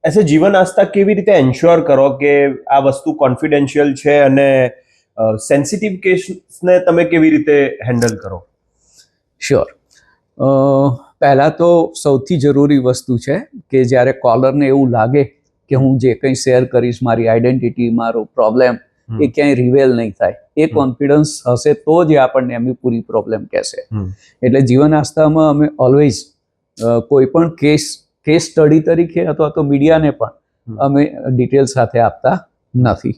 As a જીવન આસ્થા કેવી રીતે એન્શ્યોર કરો કે આ વસ્તુ કોન્ફિડેન્શિયલ છે અને સેન્સિટિવ કેસને તમે કેવી રીતે હેન્ડલ કરો? શ્યોર. પહેલાં તો સૌથી જરૂરી વસ્તુ છે કે જ્યારે કોલરને એવું લાગે કે હું જે કંઈ શેર કરીશ, મારી આઈડેન્ટિટી, મારો પ્રોબ્લેમ, એ ક્યાંય રિવેલ નહીં થાય. એ કોન્ફિડન્સ હશે તો જ આપણને એમની પૂરી પ્રોબ્લેમ કહેશે. એટલે જીવન આસ્થામાં અમે ઓલવેઝ કોઈ પણ કેસ સ્ટડી તરીકે અથવા તો મીડિયાને પણ અમે ડિટેલ સાથે આપતા નથી.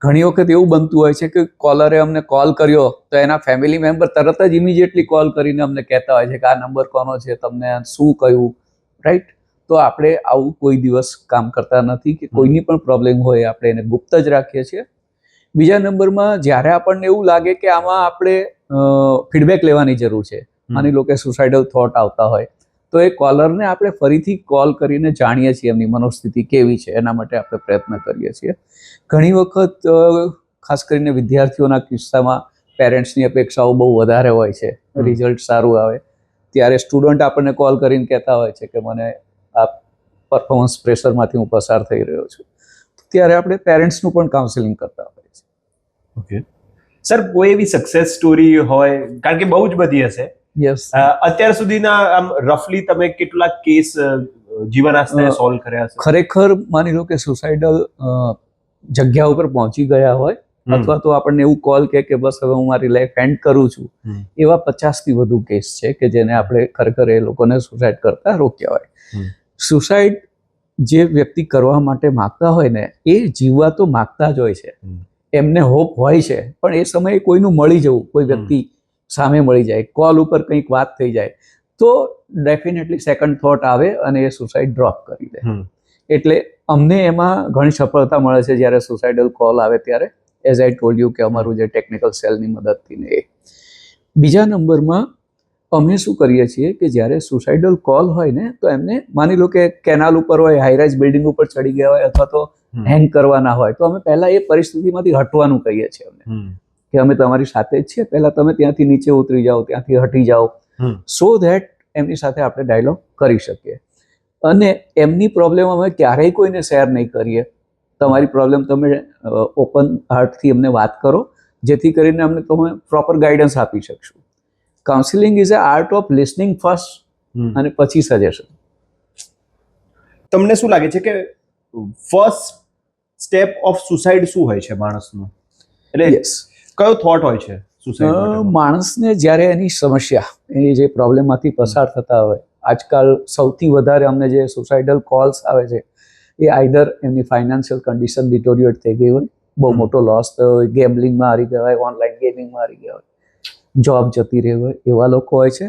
ઘણી વખત એવું બનતું હોય છે કે કોલરે અમને કોલ કર્યો તો એના ફેમિલી મેમ્બર તરત જ ઇમિડિયેટલી કોલ કરીને અમને કહેતા હોય છે કે આ નંબર કોનો છે, તમને શું કહ્યું, રાઈટ? તો આપણે આવું કોઈ દિવસ કામ કરતા નથી કે કોઈની પણ પ્રોબ્લેમ હોય આપણે એને ગુપ્ત જ રાખીએ છીએ. બીજા નંબરમાં જ્યારે આપણને એવું લાગે કે આમાં આપણે ફીડબેક લેવાની જરૂર છે, માની લો કે સુસાઇડલ થોટ આવતા હોય, તો એ કોલરને આપણે ફરીથી કોલ કરીને જાણીએ છીએ એમની મનોસ્થિતિ કેવી છે, એના માટે આપણે પ્રયત્ન કરીએ છીએ. ઘણી વખત ખાસ કરીને વિદ્યાર્થીઓના કિસ્સામાં પેરેન્ટ્સની અપેક્ષાઓ બહુ વધારે હોય છે, રિઝલ્ટ સારું આવે ત્યારે સ્ટુડન્ટ આપણને કોલ કરીને કહેતા હોય છે કે મને આ પરફોર્મન્સ પ્રેશરમાંથી હું પસાર થઈ રહ્યો છું. ત્યારે આપણે પેરેન્ટ્સનું પણ કાઉન્સેલિંગ કરતા હોઈએ છીએ. ઓકે સર, કોઈ એવી સક્સેસ સ્ટોરી હોય, કારણ કે બહુ જ બધી હશે, યસ, અત્યાર સુધીના આમ રફલી તમે કેટલા કેસ જીવન આસ્થાએ સોલ્વ કર્યા છે? ખરેખર માની લો કે સુસાઇડલ જગ્યા ઉપર પહોંચી ગયા હોય અથવા તો આપણને એવું કોલ કે બસ હવે હું મારી લાઈફ એન્ડ કરું છું, એવા 50થી વધુ કેસ છે કે જેને આપણે ખરેખર એ લોકોને સુસાઇડ કરતા રોક્યા હોય. સુસાઇડ જે વ્યક્તિ કરવા માટે માગતા હોય ને, એ જીવવા તો માગતા જ હોય છે, એમને હોપ હોય છે, પણ એ સમયે કોઈનું મળી જવું, કોઈ વ્યક્તિ સામે મળી જાય, કોલ ઉપર કંઈક વાત થઈ જાય તો ડેફિનેટલી સેકન્ડ થોટ આવે અને એ સુસાઇડ ડ્રોપ કરી દે. એટલે અમને એમાં ઘણી સફળતા મળે છે જ્યારે સુસાઇડલ કોલ આવે ત્યારે, એઝ આઈ ટોલ્ડ યુ કે અમારું જે ટેકનિકલ સેલની મદદથી ને એ. બીજા નંબરમાં અમે શું કરીએ છીએ કે જ્યારે સુસાઇડલ કોલ હોય ને તો એમને માની લો કે કેનાલ ઉપર હોય, હાઈરાઇઝ બિલ્ડિંગ ઉપર ચડી ગયા હોય અથવા તો હેંગ કરવાના હોય, તો અમે પહેલાં એ પરિસ્થિતિમાંથી હટવાનું કહીએ છીએ અમને કે અમે તમારી સાથે જ છીએ, પહેલાં તમે ત્યાંથી નીચે ઉતરી જાઓ, ત્યાંથી હટી જાઓ, સો ધેટ એમની સાથે આપણે ડાયલોગ કરી શકીએ. અને એમની પ્રોબ્લેમ અમે ક્યારેય કોઈને શેર નહીં કરીએ. તમારી પ્રોબ્લેમ તમે ઓપન હાર્ટથી અમને વાત કરો, જેથી કરીને અમને તમે પ્રોપર ગાઈડન્સ આપી શકશું. Counselling is a art of listening first અને પછી સજેશન. તમને શું લાગે છે કે ફર્સ્ટ સ્ટેપ ઓફ સુસાઇડ શું હોય છે માણસનું? એટલે કયો થોટ હોય છે સુસાઇડ? માણસને જ્યારે એની સમસ્યા, એની જે પ્રોબ્લેમમાંથી પસાર થતા હોય, આજકાલ સૌથી વધારે અમને જે સુસાઇડલ કોલ્સ આવે છે એ આઈધર એમની ફાઇનાન્શિયલ કન્ડિશન ડિટોરિએટ થઈ ગઈ હોય, બહુ મોટો લોસ થયો હોય, ગેમ્બલિંગમાં હારી ગયા હોય, ઓનલાઈન ગેમિંગમાં હારી ગયા હોય, જોબ જતી રહી હોય, એવા લોકો હોય છે.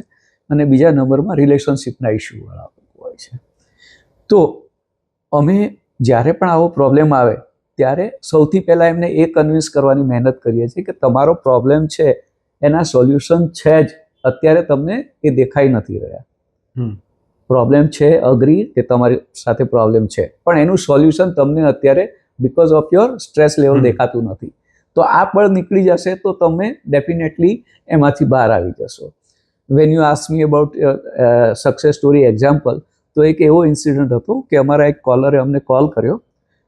અને બીજા નંબરમાં રિલેશનશિપના ઇસ્યુવાળા લોકો હોય છે. તો અમે જ્યારે પણ આવો પ્રોબ્લેમ આવે ત્યારે સૌથી પહેલાં એમને એ કન્વિન્સ કરવાની મહેનત કરીએ છીએ કે તમારો પ્રોબ્લેમ છે એના સોલ્યુશન છે જ, અત્યારે તમને એ દેખાઈ નથી રહ્યા. પ્રોબ્લેમ છે, અગ્રી કે તમારી સાથે પ્રોબ્લેમ છે, પણ એનું સોલ્યુશન તમને અત્યારે because of your stress level દેખાતું નથી. તો આ પણ નીકળી જશે તો તમે ડેફિનેટલી એમાંથી બહાર આવી જશો. When you ask me about success story example, તો એક એવો ઇન્સિડન્ટ હતો કે અમારા એક કોલરે અમને કોલ કર્યો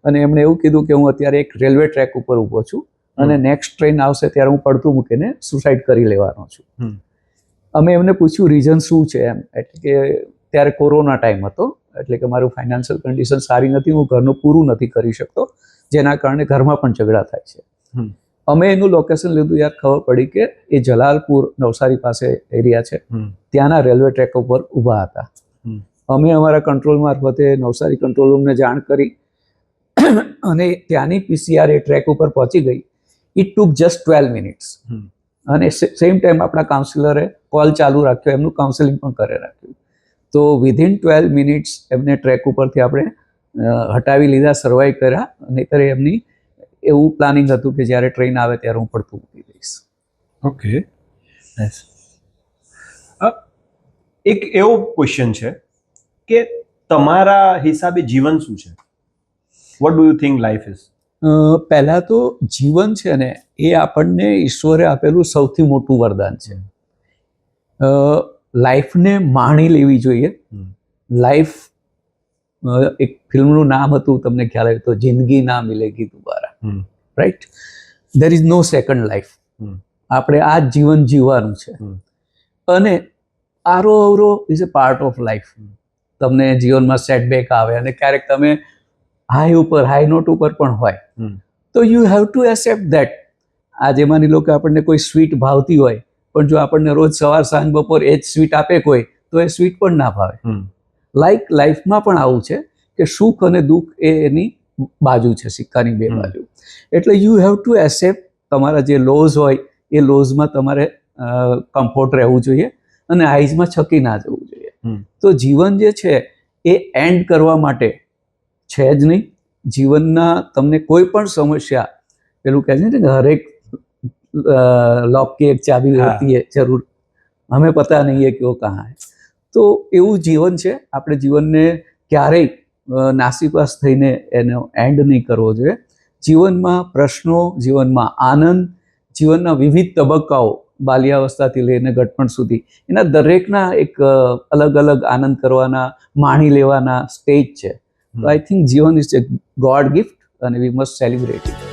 અને એમણે એવું કીધું કે હું અત્યારે એક રેલવે ટ્રેક ઉપર ઊભો છું અને નેક્સ્ટ ટ્રેન આવશે ત્યારે હું પડતું મૂકીને સુસાઇડ કરી લેવાનો છું. અમે એમને પૂછ્યું રીઝન શું છે એમ, એટલે કે ત્યારે કોરોના ટાઈમ હતો, એટલે કે મારું ફાઇનાન્શિયલ કન્ડિશન સારી નથી, હું ઘરનું પૂરું નથી કરી શકતો, જેના કારણે ઘરમાં પણ ઝઘડા થાય છે. અમે એનું લોકેશન લીધું, યાર ખબર પડી કે એ જલાલપુર નવસારી પાસે એરિયા છે, ત્યાંના રેલવે ટ્રેક ઉપર ઊભા હતા. અમે અમારા કંટ્રોલ મારફતે નવસારી કંટ્રોલ રૂમને જાણ કરી અને ત્યાંની પીસીઆર એ ટ્રેક ઉપર પહોંચી ગઈ. It took just 12 minutes. અને સેમ ટાઈમ આપણા કાઉન્સિલરે કોલ ચાલુ રાખ્યો, એમનું કાઉન્સેલિંગ પણ કરે રાખ્યું. તો વિધિન 12 મિનિટ્સ એમને ટ્રેક ઉપરથી આપણે હટાવી લીધા, સર્વાઈવ કર્યા. નહીંતર એમની એવું પ્લાનિંગ હતું કે જ્યારે ટ્રેન આવે ત્યારે હું પડતું મૂકી દઈશ. ઓકે, એક એવો ક્વેશ્ચન છે કે તમારા હિસાબે જીવન શું છે? What do you think life is? પહેલાં તો જીવન છે ને એ આપણને ઈશ્વરે આપેલું સૌથી મોટું વરદાન છે. લાઈફને માણી લેવી જોઈએ. લાઈફ એક ફિલ્મનું નામ હતું, તમને ખ્યાલ આવે તો, Zindagi Na Milegi Dobara, right? There is no second life. આપણે આ જ જીવન જીવવાનું છે. અને આરો અવરો is a part of life. તમને જીવનમાં સેટબેક આવે અને ક્યારેક તમે હાઈ નોટ ઉપર પણ હોય, તો you have to accept that. આજે માની લો કે આપણને કોઈ સ્વીટ ભાવતી હોય, પણ જો આપણને રોજ સવાર સાંજ બપોર એ જ સ્વીટ આપે કોઈ, તો એ સ્વીટ પણ ના ભાવે. લાઈફમાં પણ આવું છે કે સુખ અને દુઃખ એ એની બાજુ છે, સિક્કાની બે બાજુ. એટલે યુ હેવ ટુ એક્સેપ્ટ. તમારા જે લોઝ હોય એ લોઝમાં તમારે કમ્ફર્ટ રહેવું જોઈએ અને હાઈઝમાં છકી ના જવું જોઈએ. તો જીવન જે છે એ એન્ડ કરવા માટે છે જ નહીં. જીવનના તમને કોઈ પણ સમસ્યા, પેલું કહે છે ને કે હરેક लॉक की एक चाबी होती है जरूर, हमें पता नहीं है कि वो कहाँ है. તો એવું જીવન છે. આપણે જીવનને ક્યારેય નાસીપાસ થઈને એનો એન્ડ નહીં કરવો જોઈએ. જીવનમાં પ્રશ્નો, જીવનમાં આનંદ, જીવનના વિવિધ તબક્કાઓ, બાલ્યાવસ્થાથી લઈને ઘટપણ સુધી, એના દરેકના એક અલગ અલગ આનંદ કરવાના, માણી લેવાના સ્ટેજ છે. તો આઈ થિંક જીવન ઇઝ એ ગોડ ગિફ્ટ અને વી મસ્ટ સેલિબ્રેટ ઇટ.